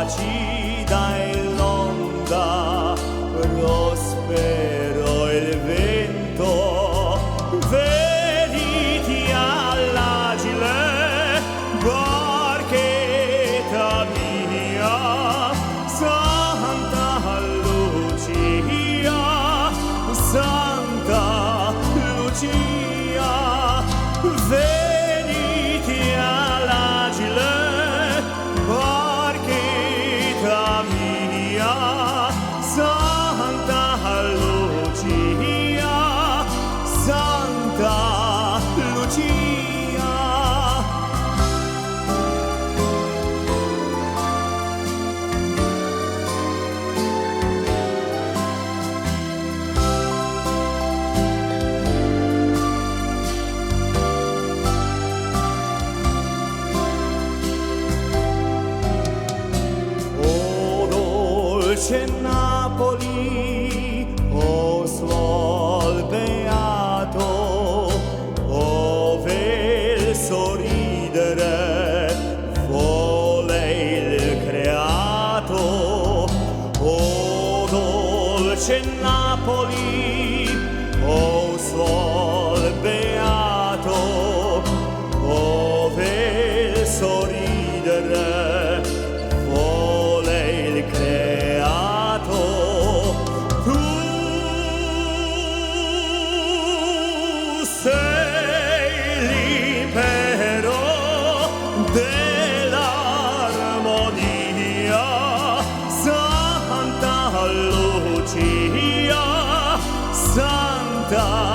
acida e l'onda, prospero il vento, veniti all'agile, barchetta mia, Santa Lucia, Santa Lucia, veniti all'agile, barchetta mia, Santa Lucia, Santa Lucia. Dolce Napoli, o suol beato, ove il sorridere vuole il creato. O dolce Napoli, o suol beato, ove il sorridere vuole il creato. Tu sei l'impero dell'armonia, Santa Lucia, Santa